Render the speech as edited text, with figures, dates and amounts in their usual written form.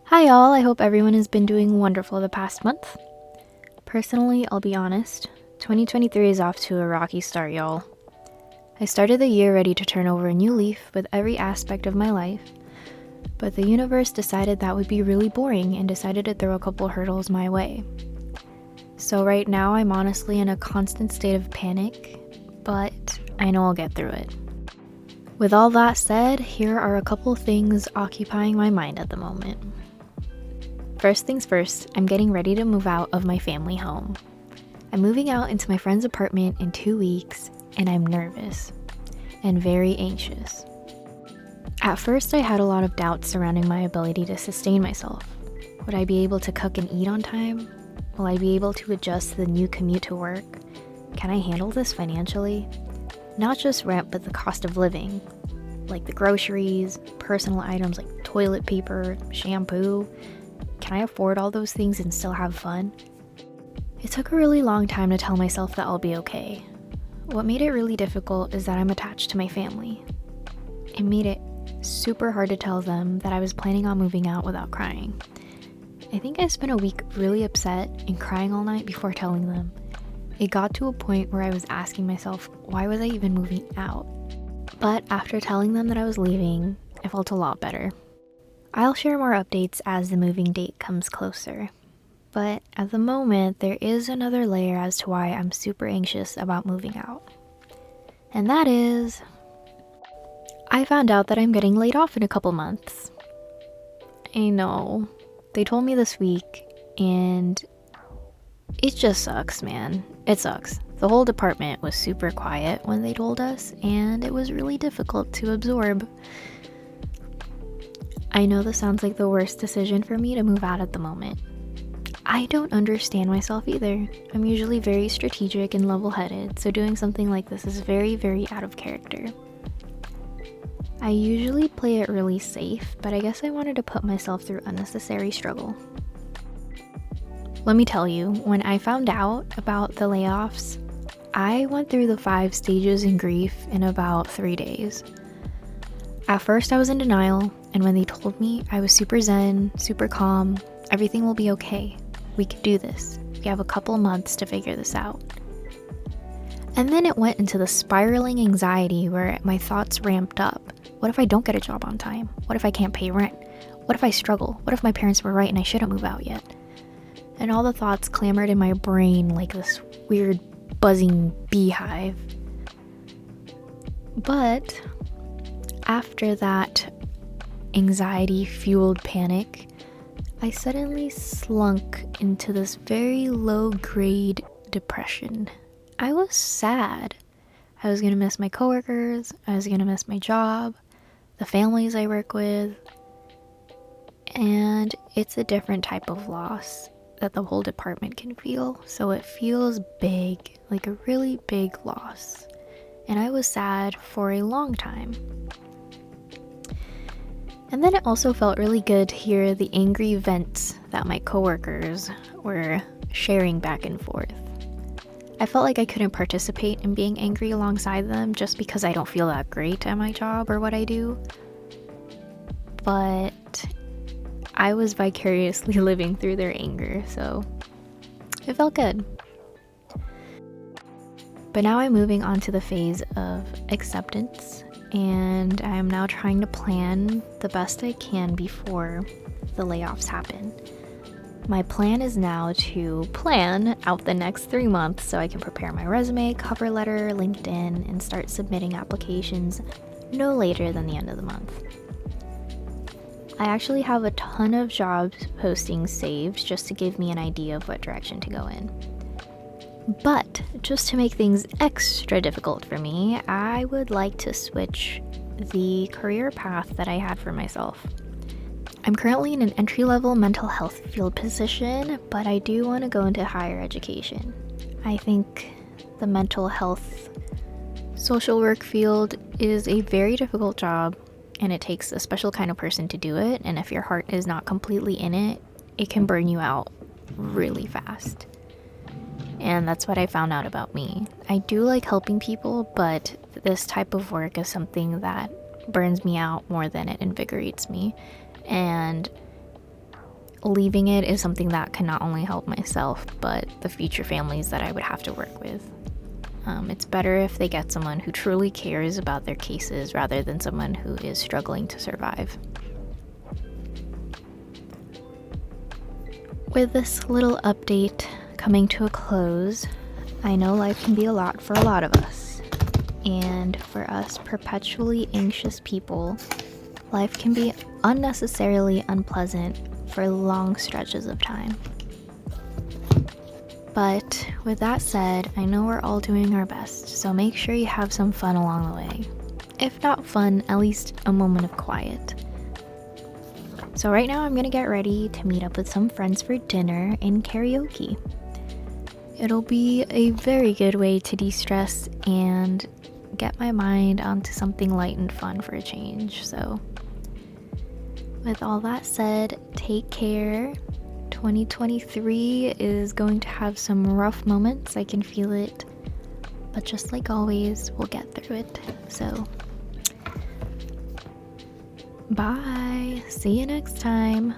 Hi, y'all. I hope everyone has been doing wonderful the past month. Personally, I'll be honest, 2023 is off to a rocky start, y'all. I started the year ready to turn over a new leaf with every aspect of my life, but the universe decided that would be really boring and decided to throw a couple hurdles my way. So, right now, I'm honestly in a constant state of panic, but I know I'll get through it. With all that said, here are a couple things occupying my mind at the moment. First things first, I'm getting ready to move out of my family home. I'm moving out into my friend's apartment in 2 weeks, and I'm nervous and very anxious. At first, I had a lot of doubts surrounding my ability to sustain myself. Would I be able to cook and eat on time? Will I be able to adjust to the new commute to work? Can I handle this financially? Not just rent, but the cost of living, like the groceries, personal items like toilet paper, shampoo. Can I afford all those things and still have fun? It took a really long time to tell myself that I'll be okay. What made it really difficult is that I'm attached to my family. It made it super hard to tell them that I was planning on moving out without crying. I think I spent a week really upset and crying all night before telling them. It got to a point where I was asking myself, why was I even moving out? But after telling them that I was leaving, I felt a lot better. I'll share more updates as the moving date comes closer. But at the moment, there is another layer as to why I'm super anxious about moving out. And that is, I found out that I'm getting laid off in a couple months. I know. They told me this week, and it just sucks, man. It sucks. The whole department was super quiet when they told us, and it was really difficult to absorb. I know this sounds like the worst decision for me to move out at the moment. I don't understand myself either. I'm usually very strategic and level-headed, so doing something like this is very, very out of character. I usually play it really safe, but I guess I wanted to put myself through unnecessary struggle. Let me tell you, when I found out about the layoffs, I went through the 5 stages in grief in about 3 days. At first, I was in denial, and when they told me, I was super zen, super calm. Everything will be okay. We can do this. We have a couple months to figure this out. And then it went into the spiraling anxiety where my thoughts ramped up. What if I don't get a job on time? What if I can't pay rent? What if I struggle? What if my parents were right and I shouldn't move out yet? And all the thoughts clamored in my brain like this weird buzzing beehive. But after that anxiety-fueled panic, I suddenly slunk into this very low-grade depression. I was sad. I was gonna miss my coworkers, I was gonna miss my job, the families I work with, and it's a different type of loss that the whole department can feel, so it feels big, like a really big loss. And I was sad for a long time. And then it also felt really good to hear the angry vents that my coworkers were sharing back and forth. I felt like I couldn't participate in being angry alongside them just because I don't feel that great at my job or what I do. But I was vicariously living through their anger, so it felt good. But now I'm moving on to the phase of acceptance, and I am now trying to plan the best I can before the layoffs happen. My plan is now to plan out the next 3 months so I can prepare my resume, cover letter, LinkedIn, and start submitting applications no later than the end of the month. I actually have a ton of job postings saved just to give me an idea of what direction to go in. But just to make things extra difficult for me, I would like to switch the career path that I had for myself. I'm currently in an entry-level mental health field position, but I do want to go into higher education. I think the mental health social work field is a very difficult job, and it takes a special kind of person to do it, and if your heart is not completely in it, it can burn you out really fast. And that's what I found out about me. I do like helping people, but this type of work is something that burns me out more than it invigorates me. And leaving it is something that can not only help myself, but the future families that I would have to work with. It's better if they get someone who truly cares about their cases rather than someone who is struggling to survive. With this little update coming to a close, I know life can be a lot for a lot of us. And for us perpetually anxious people, life can be unnecessarily unpleasant for long stretches of time. But with that said, I know we're all doing our best, so make sure you have some fun along the way. If not fun, at least a moment of quiet. So right now I'm gonna get ready to meet up with some friends for dinner and karaoke. It'll be a very good way to de-stress and get my mind onto something light and fun for a change. So with all that said, take care. 2023 is going to have some rough moments, I can feel it, but just like always, we'll get through it. So bye, see you next time.